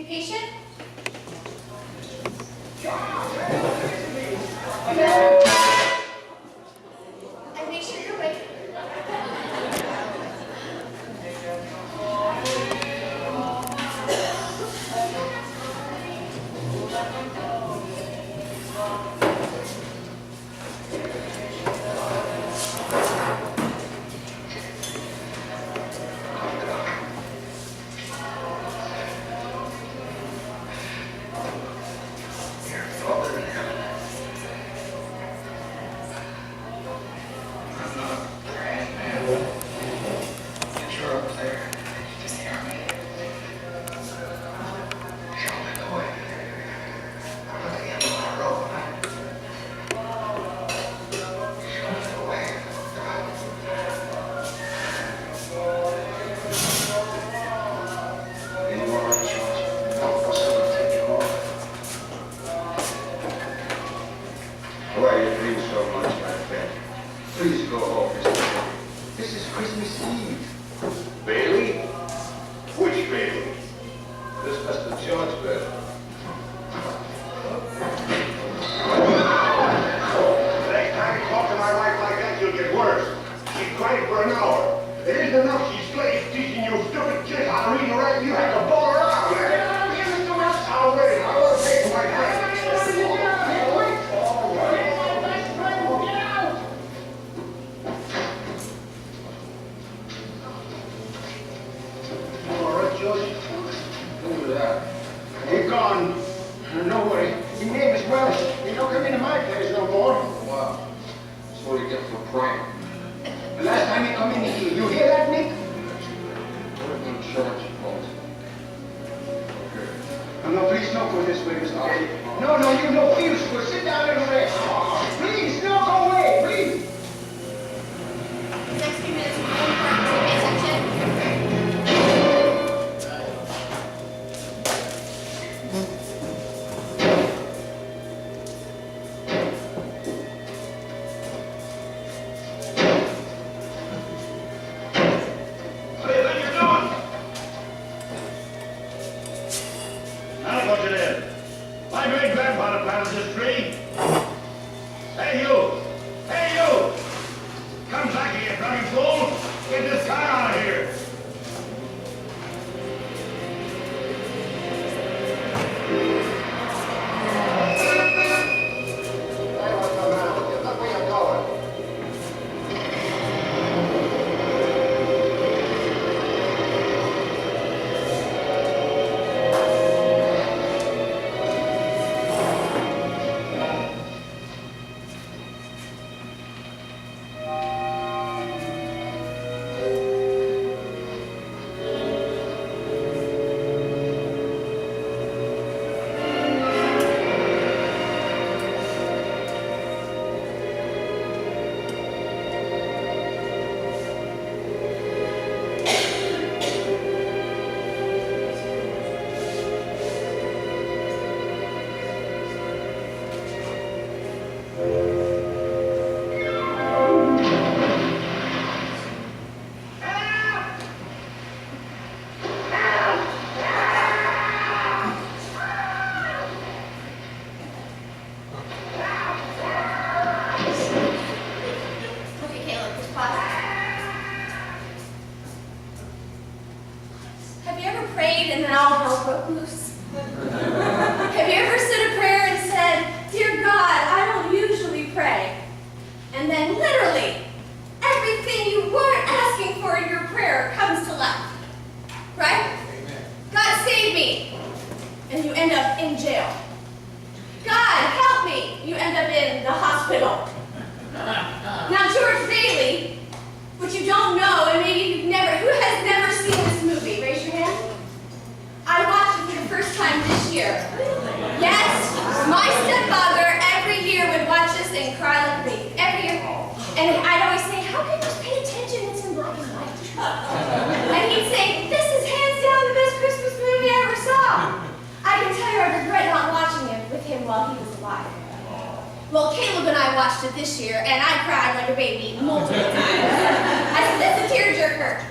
Be patient. And make sure you're awake. Well, Caleb and I watched it this year, and I cried like a baby multiple times. I said, that's a tearjerker.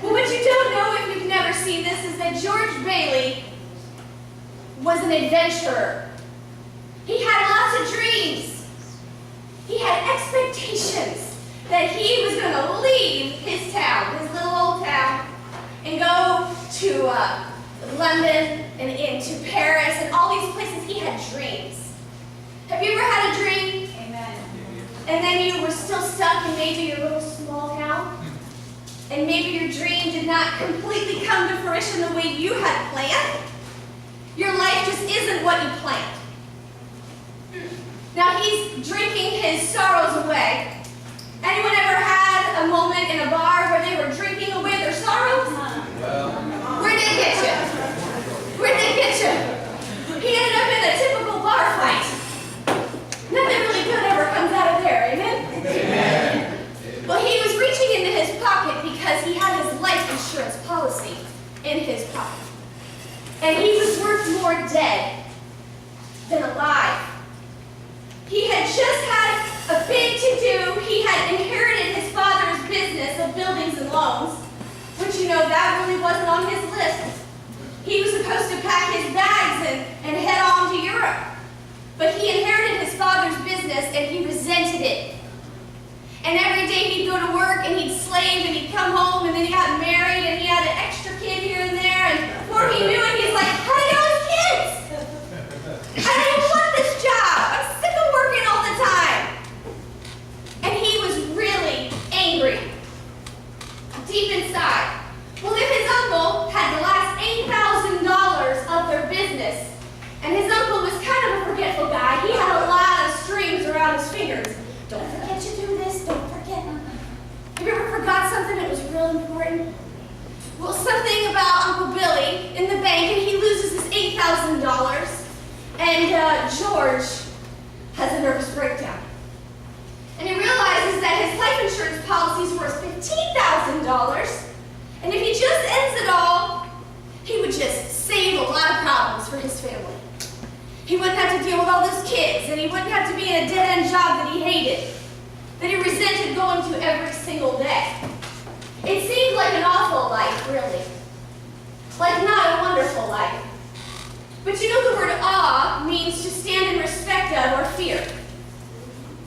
But what you don't know if you've never seen this is that George Bailey adventurer. He had lots of dreams. He had expectations that he was going to leave his town, his little old town, and go to London and into Paris and all these places. He had dreams. Have you ever had a dream? Amen. And then you were still stuck in maybe your little small town? And maybe your dream did not completely come to fruition the way you had planned? Your life just isn't what you planned. Now he's drinking his sorrows away. Anyone ever had a moment in a bar where they were drinking away their sorrows? Where'd they get you? Where'd they get you? He ended up in a typical bar fight. Nothing really good ever comes out of there, amen? Amen. Well, he was reaching into his pocket because he had his life insurance policy in his pocket. And he was worth more dead than alive. He had just had a big to-do. He had inherited his father's business of buildings and loans, which, you know, that really wasn't on his list. He was supposed to pack his bags and head on to Europe. But he inherited his father's business and he resented it. And every day he'd go to work and he'd slave and he'd come home and then he got married and he had an extra kid here and there. And before he knew it, he's like, how do you know his kids? I don't even want this job. I'm sick of working all the time. And he was really angry, deep inside. Well, if his uncle had the last $8,000 of their business, and his uncle was kind of a forgetful guy, he had a lot of strings around his fingers. Don't forget to do this, don't forget. Have you ever forgot something that was real important? Well, something about Uncle Billy in the bank, and he loses his $8,000. And George has a nervous breakdown. And he realizes that his life insurance policy is worth $15,000. And if he just ends it all, he would just save a lot of problems for his family. He wouldn't have to deal with all those kids, and he wouldn't have to be in a dead-end job that he hated, that he resented going to every single day. It seemed like an awful life, really. Like not a wonderful life. But you know the word awe means to stand in respect of or fear.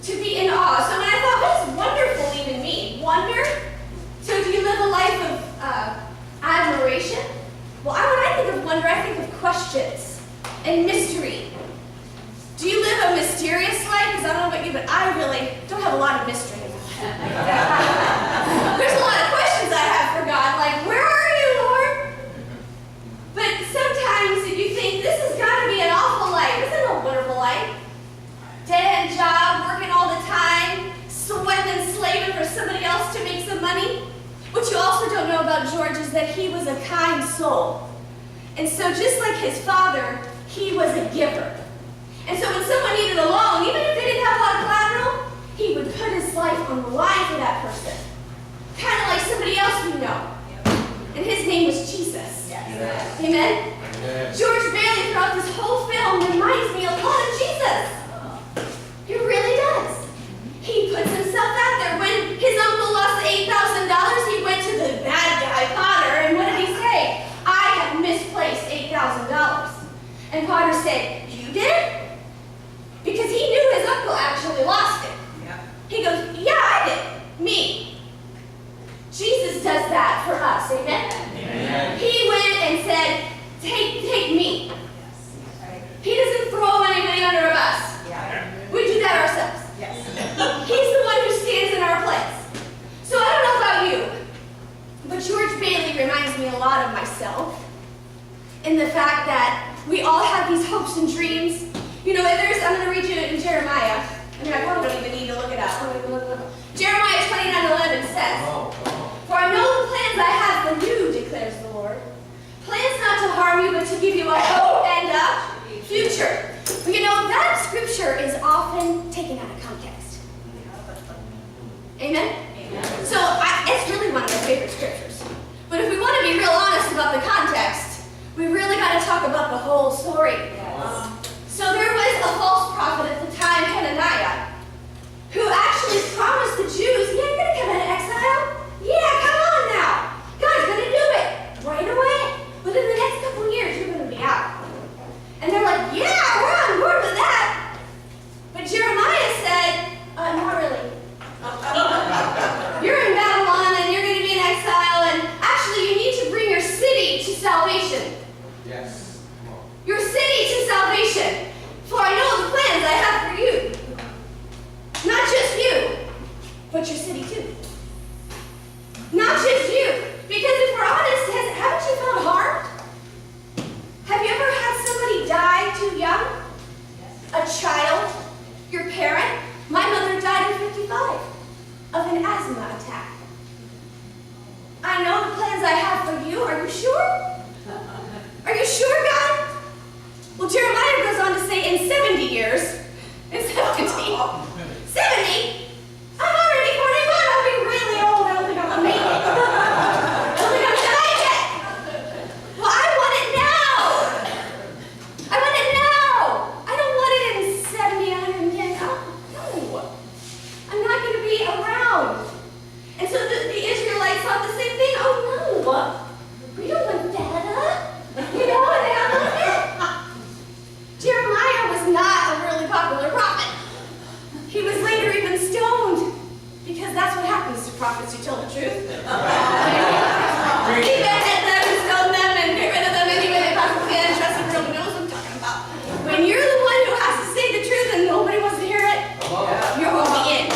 To be in awe. So when I thought, what does wonderful even mean? Wonder? So do you live a life of admiration? Well, when I think of wonder, I think of questions and mystery. Do you live a mysterious life? Because I don't know about you, but I really don't have a lot of mystery in my life. There's a lot of questions I have for God, like, where are you, Lord? But sometimes you think, this has got to be an awful life. This isn't a wonderful life. Dead-end job, working all the time, sweating and slaving for somebody else to make some money. What you also don't know about George is that he was a kind soul. And so just like his father, he was a giver. And so when someone needed a loan, even if they didn't have a lot of collateral, he would put his life on the line for that person. Kind of like somebody else we know. And his name was Jesus. Yes. Amen? Yes. George Bailey throughout this whole film reminds me a lot of Jesus. He really does. He puts himself out there. When his uncle lost the $8,000, he went to the bad guy, Potter, and what did he say? I have misplaced $8,000. And Potter said, you did? Because he knew his uncle actually lost it. Yeah. He goes, yeah, I did. Me. Jesus does that for us, amen? Amen. He went and said, take me. Yes. He doesn't throw anybody under a bus. Yeah. We do that ourselves. Yes. He's the one who stands in our place. So I don't know about you, but George Bailey reminds me a lot of myself in the fact that we all have these hopes and dreams. You know, I'm going to read you in Jeremiah. I mean, I probably don't even need to look it up. Jeremiah 29:11 says, for I know the plans I have for you, declares the Lord. Plans not to harm you, but to give you a hope and a future. But you know, that scripture is often taken out of context. Amen? Amen. So it's really one of my favorite scriptures. But if we want to be real honest about the context, we really got to talk about the whole story. Yes. So there was a false prophet at the time, Hananiah, who actually promised the Jews, yeah, you're going to come out of exile? Yeah, come on now. God's going to do it right away. Within the next couple of years, you're going to be out. And they're like, Your city to salvation. For I know the plans I have for you. Not just you, but your city too. Not just you. Because if we're honest, haven't you felt harmed? Have you ever had somebody die too young? A child? Your parent? My mother died at 55 of an asthma attack. I know the plans I have for you. Are you sure? Are you sure, God? Well, Jeremiah goes on to say in 70 years, in 70, 70? I'm already 41. I'll be really old. I don't think I'm going to make it. I don't think I'm going to make it. Well, I want it now. I want it now. I don't want it in 70, 110. No. I'm not going to be around. And so the Israelites thought the same thing. Oh, no. We don't want data. You know what happened? Jeremiah was not a really popular prophet. He was later even stoned, because that's what happens to prophets who tell the truth. He beheaded them and stoned them and get rid of them any way they possibly can. Trust me, nobody knows what I'm talking about. When you're the one who has to say the truth and nobody wants to hear it, you're going to be in.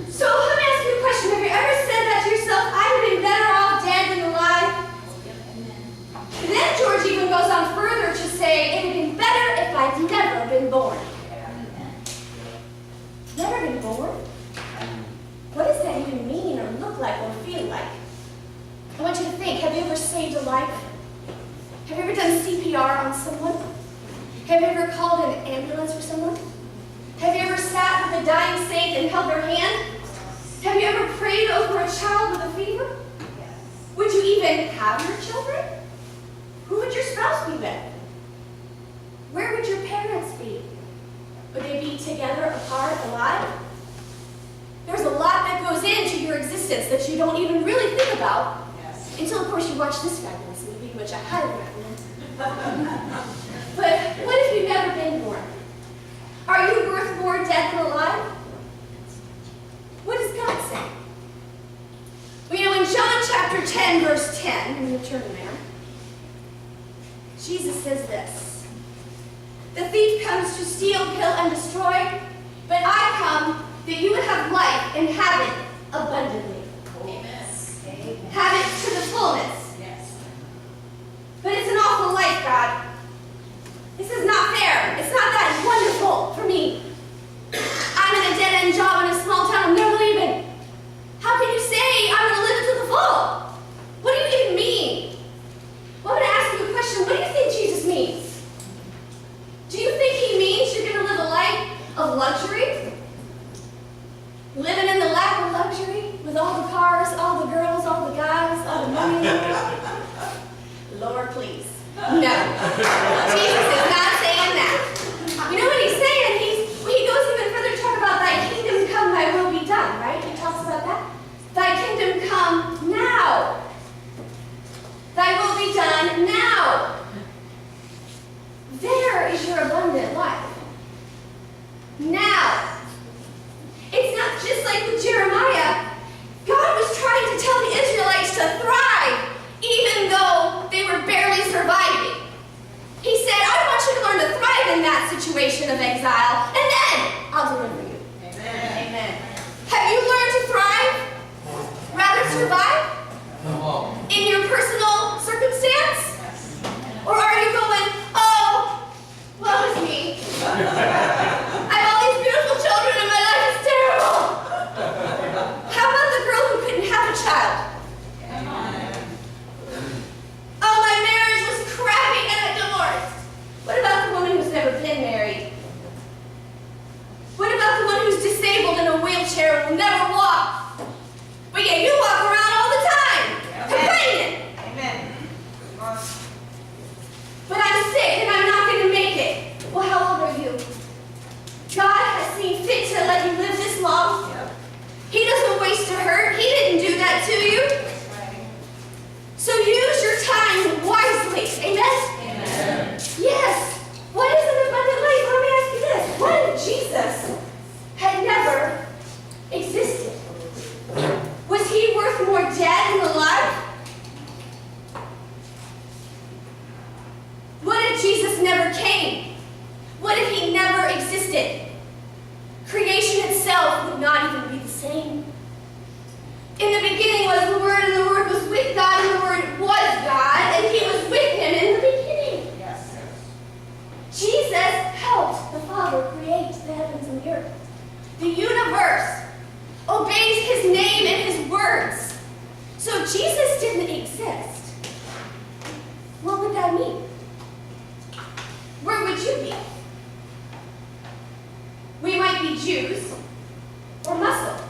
So let me ask you a question. Have you ever said that to yourself? I would have been better off dead than alive? And then George even goes on further to say, it would have been better if I'd never been born. Never been born? What does that even mean or look like or feel like? I want you to think, have you ever saved a life? Have you ever done CPR on someone? Have you ever called an ambulance for someone? Have you ever sat with a dying saint and held their hand? Have you ever prayed over a child with a fever? Would you even have your children? Who would your spouse be with? Where would your parents be? Would they be together, apart, alive? There's a lot that goes into your existence that you don't even really think about until, of course, you watch this fabulous movie, which I highly recommend. But what if you've never been born? Are you worth more dead than alive? What does God say? Well, you know, in John chapter 10, verse 10, and we'll turn there, Jesus says this: the thief comes to steal, kill, and destroy, but I come that you would have life and have it abundantly. Amen. Have it to the fullness. Yes. But it's an awful life, God. This is not fair. It's not that wonderful for me. I'm in a dead-end job in a small town. I'm never leaving. How can you say I'm going to live it to the full? What do you even mean? Well, I'm going to ask you a question. What do you think Jesus means? Do you think he means you're going to live a life of luxury? Living in the lap of luxury with all the cars, all the girls, all the guys, all the money? Lord, please. No. Jesus is not saying that. You know what he's saying? He goes even further to talk about thy kingdom come, thy will be done, right? He talks about that. Thy kingdom come now. Thy will be done now. There is your abundant life. Now. It's not just like with Jeremiah. God was trying to tell the Israelites to thrive, even though they were barely surviving. He said, I want you to learn to thrive in that situation of exile, and then I'll deliver you. Amen. Amen. Have you learned to thrive? Rather survive? In your personal circumstance? Or are you going, oh, woe is me. I have all these beautiful children and my life is terrible. How about the girl who couldn't have a child? Oh, my marriage was crappy and I divorced. What about the woman who's never been married? What about the one who's disabled in a wheelchair and will never walk? But yet you walk around all the time, complaining. Amen. But I'm sick and I'm not going to make it. Well, how old are you? God has seen fit to let you live this long. He doesn't waste a hurt. He didn't do that to you. So use your time wisely. Amen? Amen. Yes. What is an abundant life? Let me ask you this. What if Jesus had never existed? Was he worth more dead than alive? never came? What if he never existed? Creation itself would not even be the same. In the beginning was the Word, and the Word was with God, and the Word was God, and he was with him in the beginning. Yes. Jesus helped the Father create the heavens and the earth. The universe obeys his name and his words. So Jesus didn't exist. What would that mean? Where would you be? We might be Jews or Muslim.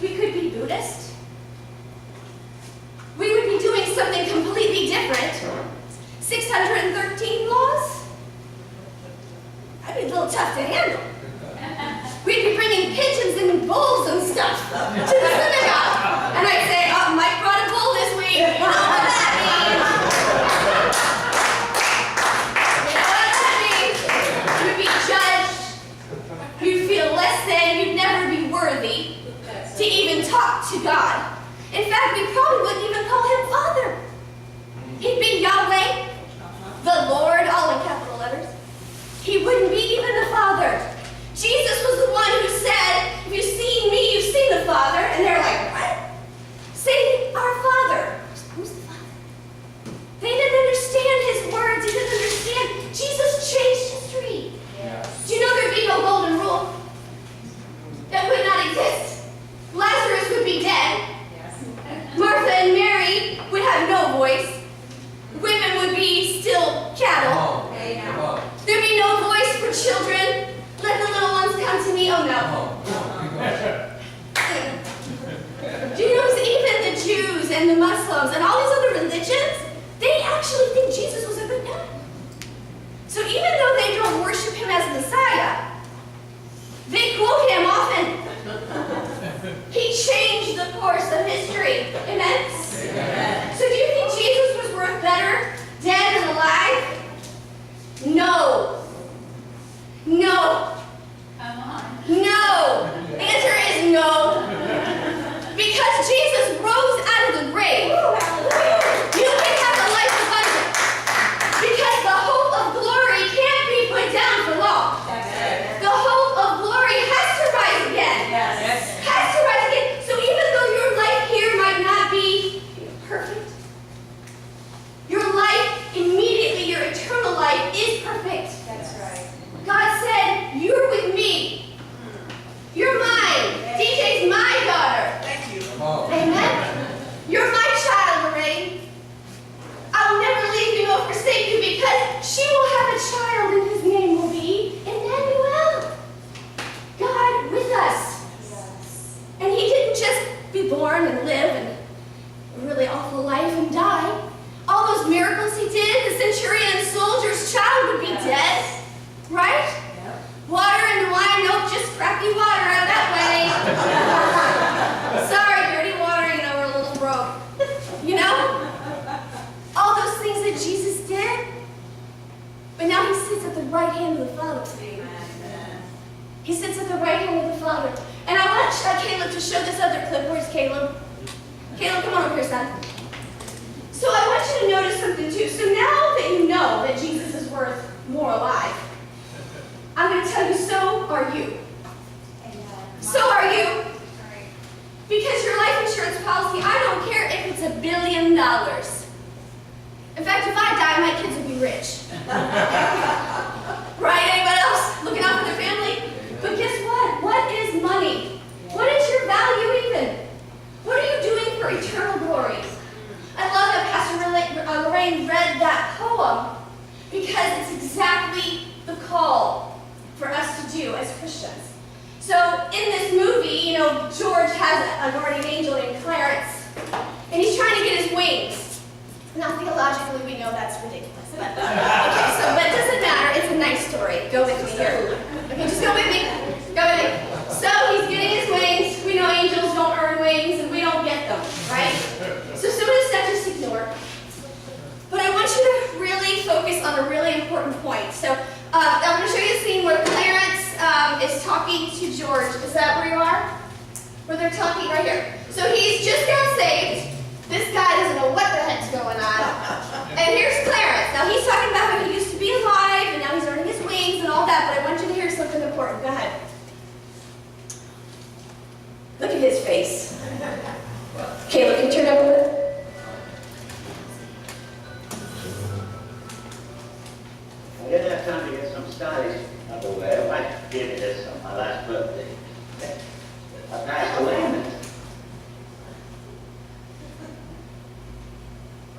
We could be Buddhist. We would be doing something completely different. 613 laws? That'd be a little tough to handle. We'd be bringing pigeons and bulls and stuff to the synagogue. And I'd say, oh, Mike brought a bull this week. You know what that means? You know what that means? You'd be judged. You'd feel less than. You'd never be worthy to even talk to God. In fact, we probably wouldn't even call him Father. He'd be Yahweh, the Lord, all in capital letters. He wouldn't be even the Father. Jesus was the one who said, if you've seen me, you've seen the Father. And they're like, what? Say, our Father. Who's the Father? They didn't understand his words. They didn't understand. Jesus changed history. Yes. Do you know there'd be no golden rule? That would not exist. Lazarus would be dead. Yes. Martha and Mary would have no voice. Women would be still cattle. There'd be no voice for children. Let the little ones come to me. Oh no. Do you notice even the Jews and the Muslims and all these other religions, they actually think Jesus was a good guy. So even though they don't worship him as Messiah, they quote him often. He changed the course of history. Amen? Amen. So do you think Jesus was worth better dead than alive? No. No. Come on. No. The answer is no. Because Jesus rose out of the grave, you can have a life abundant. Because the hope of glory can't be put down for long. The hope of glory has to rise again. Yes. Has to rise again. So even though your life here might not be perfect, your life immediately, your eternal life is perfect. That's right. God said, you're with me. You're mine. DJ's my daughter. Thank you. Amen. You're my child, Lorraine. I'll never leave you nor forsake you because she will have a child and his name will be Emmanuel. God with us. Yes. And he didn't just be born and live and a really awful life and die. All those miracles he did, the centurion soldier's child would be dead. Right? Yep. Water and wine, nope, just crappy water out that way. Sorry, dirty water, we're a little broke. You know? All those things that Jesus did. But now he sits at the right hand of the Father. Amen. He sits at the right hand of the Father. And I want Caleb to show this other clip. Where's Caleb? Caleb, come on over here, son. So I want you to notice something too. So now that you know that Jesus is worth more alive, I'm going to tell you, so are you. So are you. Right. Because your life insurance policy, I don't care if it's $1 billion. In fact, if I die, my kids will be rich. Right? Anybody else looking out for their family? But guess what? What is money? What is your value even? What are you doing for eternal glory? I love that Pastor Lorraine read that poem because it's exactly the call for us to do as Christians. So in this movie, George has a guardian angel named Clarence, and he's trying to get his wings. Now theologically, we know that's ridiculous. But, but it doesn't matter. It's a nice story. Go with me here. Okay, just go with me. Go with me. So he's getting his wings. We know angels don't earn wings, and we don't get them, right? So some of this stuff just ignore. But I want you to really focus on a really important point. So I'm going to show you a scene where Clarence is talking to George. Is that where you are? Where they're talking right here. So he's just got saved. This guy doesn't know what the heck's going on. And here's Clarence. Now he's talking about how he used face. Caleb, can you turn it up a little bit? I didn't have time to get some studies underway. I did this on my last birthday. I passed away in it.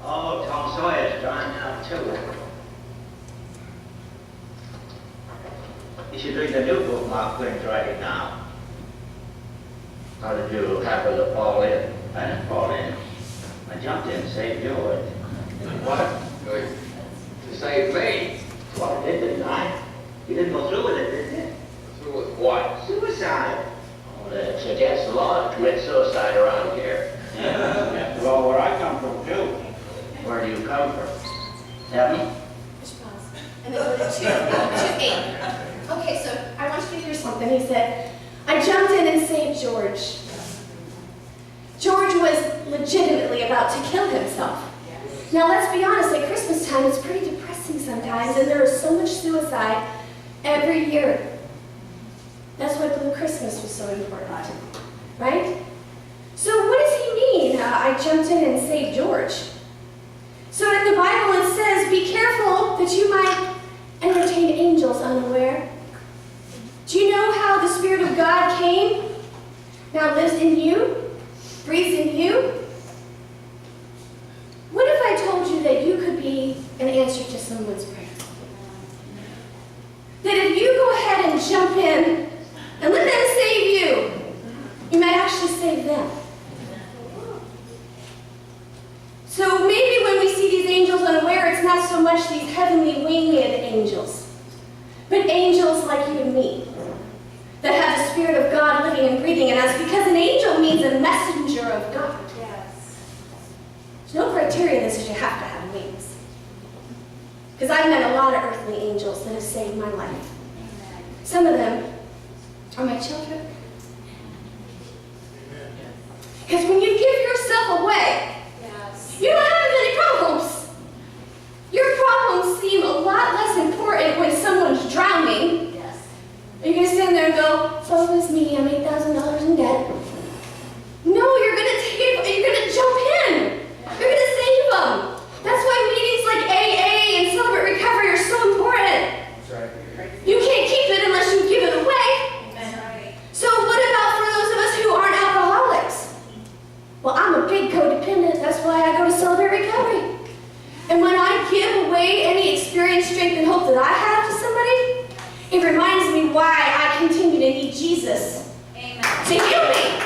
Oh, Tom Sawyer's dying now, too. You should read the new book Mark Twain's writing now. How did you happen to fall in? I didn't fall in. I jumped in and saved George. What? You saved me? Well, I did, didn't I? You didn't go through with it, did you? Through with what? Suicide. Well, it's against the law to commit suicide around here. After all, where I come from, too. Where do you come from? Heaven? And then go to 2:8. Okay, so I want you to hear something. He said, I jumped in and saved George. George was legitimately about to kill himself. Now let's be honest, at Christmas time it's pretty depressing sometimes, and there is so much suicide every year. That's why Blue Christmas was so important, right? So what does he mean, I jumped in and saved George? So in the Bible it says, be careful that you might entertain angels unaware. Do you know how the Spirit of God came, now lives in you, breathes in you? What if I told you that you could be an answer to someone's prayer? That if you go ahead and jump in and let them save you, you might actually save them. So maybe when we see these angels unaware, it's not so much these heavenly winged angels, but angels like you and me, that have the Spirit of God living and breathing in us, because an angel means a messenger of God. Yes. There's no criteria that says you have to have wings. Because I've met a lot of earthly angels that have saved my life. Amen. Some of them are my children. Because when you give yourself away, Yes. you don't have many problems. Your problems seem a lot less important when someone's drowning. Yes. Are you going to stand there and go, oh, it's me, I'm $8,000 in debt? No, you're going to jump in. You're going to save them. That's why meetings like AA and Celebrate Recovery are so important. That's right. You can't keep it unless you give it away. That's right. So what about for those of us who aren't alcoholics? Well, I'm a big codependent. That's why I go to Celebrate Recovery. And when I give away any experience, strength, and hope that I have to somebody, it reminds me why I continue to need Jesus Amen. to heal me.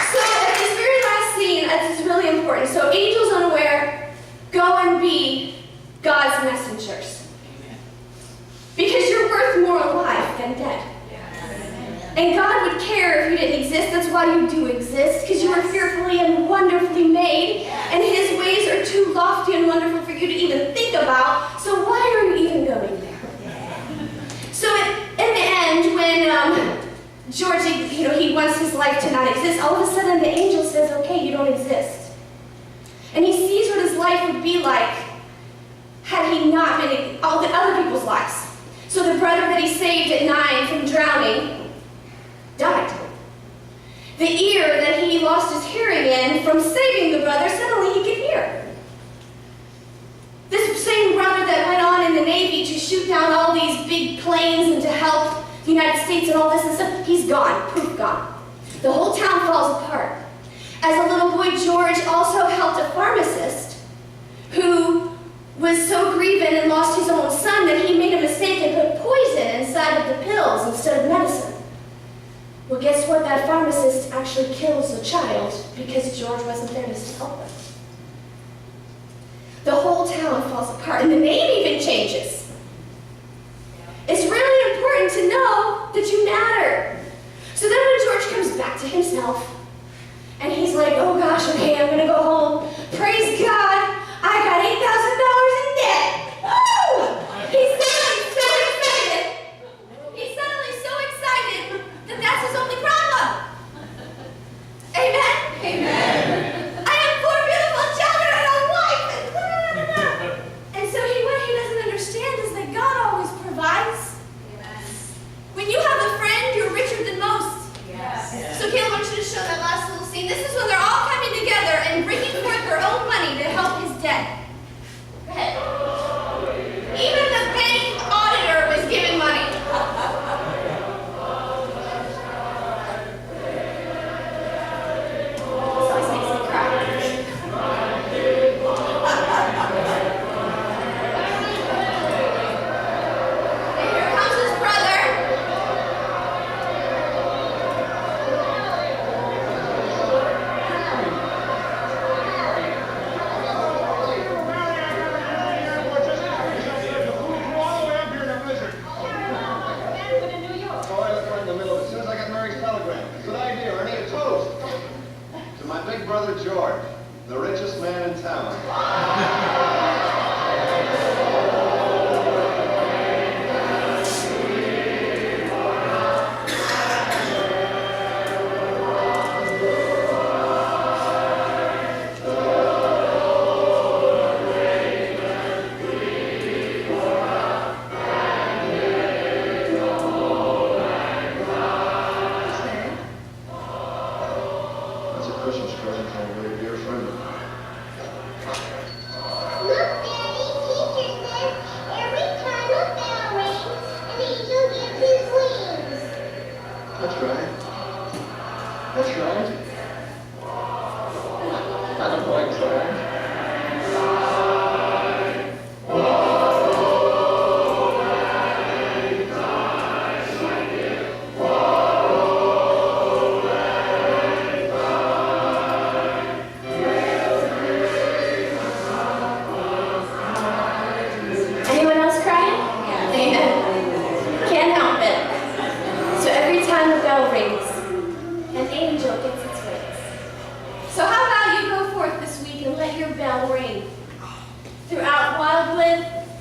So at this very last scene, this is really important. So angels unaware, go and be God's messengers. Because you're worth more alive than dead. And God would care if you didn't exist. That's why you do exist, because you are fearfully and wonderfully made, and His ways are too lofty and wonderful for you to even think about. So why are you even going there? So in the end, when George, he wants his life to not exist, all of a sudden the angel says, okay, you don't exist. And he sees what his life would be like had he not been in all the other people's lives. So the brother that he saved at 9 from drowning died. The ear that he lost his hearing in from saving the brother, suddenly he could hear. This same brother that went on in the Navy to shoot down all these big planes and to help the United States and all this and stuff, he's gone, poof, gone. The whole town falls apart. As a little boy, George also helped a pharmacist who was so grieved and lost his own son that he made a mistake and put poison inside of the pills instead of medicine. Well, guess what? That pharmacist actually kills the child because George wasn't there to help him. The whole town falls apart, and the name even changes. It's really important to know that you matter. So then when George comes back to himself, and he's like, oh gosh, okay, I'm going to go home. Praise God, I got $8,000 in debt. Woo! He's suddenly so excited. He's suddenly so excited that that's his only problem. Amen? Amen. I have 4 beautiful children and a wife. And so what he doesn't understand is that God always provides. Amen. When you have a friend, you're richer than most.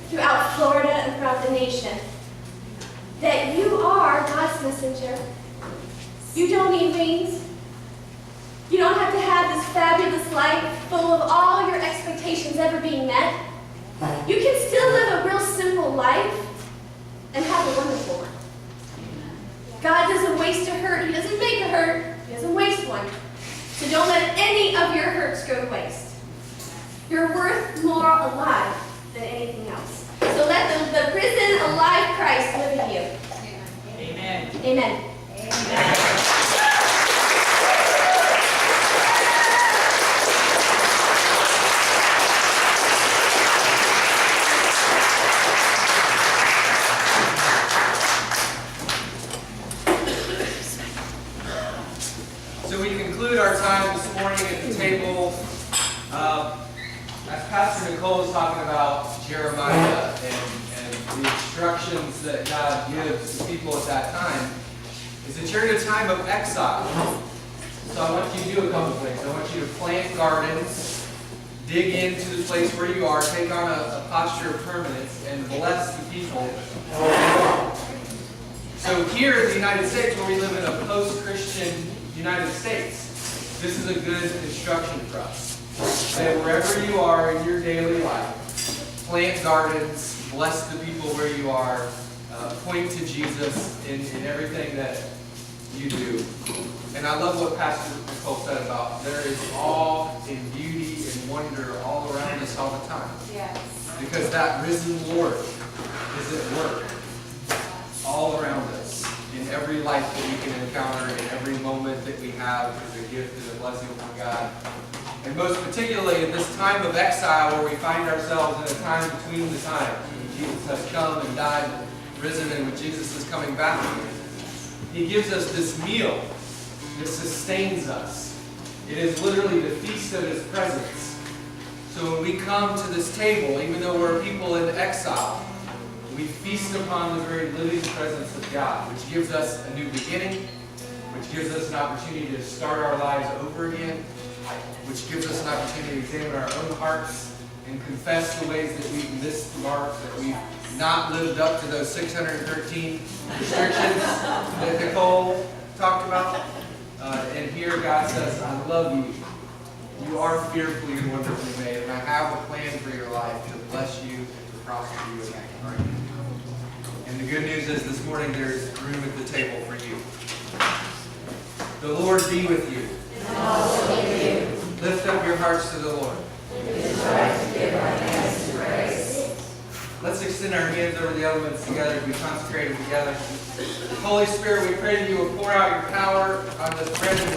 throughout Florida and throughout the nation that you are God's messenger. You don't need wings. You don't have to have this fabulous life full of all your expectations ever being met. You can still live a real simple life and have a wonderful one. God doesn't waste a hurt. He doesn't make a hurt. He doesn't waste one. So don't let any of your hurts go to waste. You're worth more alive than anything else. So let the risen, alive Christ live in you. Amen. Amen. So we conclude our time this morning at the table. As Pastor Nicole was talking about Jeremiah and the instructions that God gives to people at that time, is that you're in a time of exile. So I want you to do a couple things. I want you to plant gardens, dig into the place where you are, take on a posture of permanence, and bless the people where you are. So here in the United States, where we live in a post-Christian United States, this is a good instruction for us. That wherever you are in your daily life, plant gardens, bless the people where you are, point to Jesus in everything that you do. And I love what Pastor Nicole said about there is awe and beauty and wonder all around us all the time. Yes. Because that risen Lord is at work all around us in every life that we can encounter, in every moment that we have is a gift and a blessing from God. And most particularly in this time of exile where we find ourselves in a time between the times. Jesus has come and died, risen, and when Jesus is coming back, He gives us this meal that sustains us. It is literally the feast of His presence. So when we come to this table, even though we're people in exile, we feast upon the very living presence of God, which gives us a new beginning, which gives us an opportunity to start our lives over again, which gives us an opportunity to examine our own hearts and confess the ways that we've missed the mark, that we've not lived up to those 613 restrictions that Nicole talked about. And here God says, I love you. You are fearfully and wonderfully made, and I have a plan for your life to bless you and to prosper you and make you. And the good news is this morning there is room at the table for you. The Lord be with you. And also with you. Lift up your hearts to the Lord. It is right to give our hands to praise. Let's extend our hands over the elements together as we consecrate them together. Holy Spirit, we pray that you will pour out your power on this bread and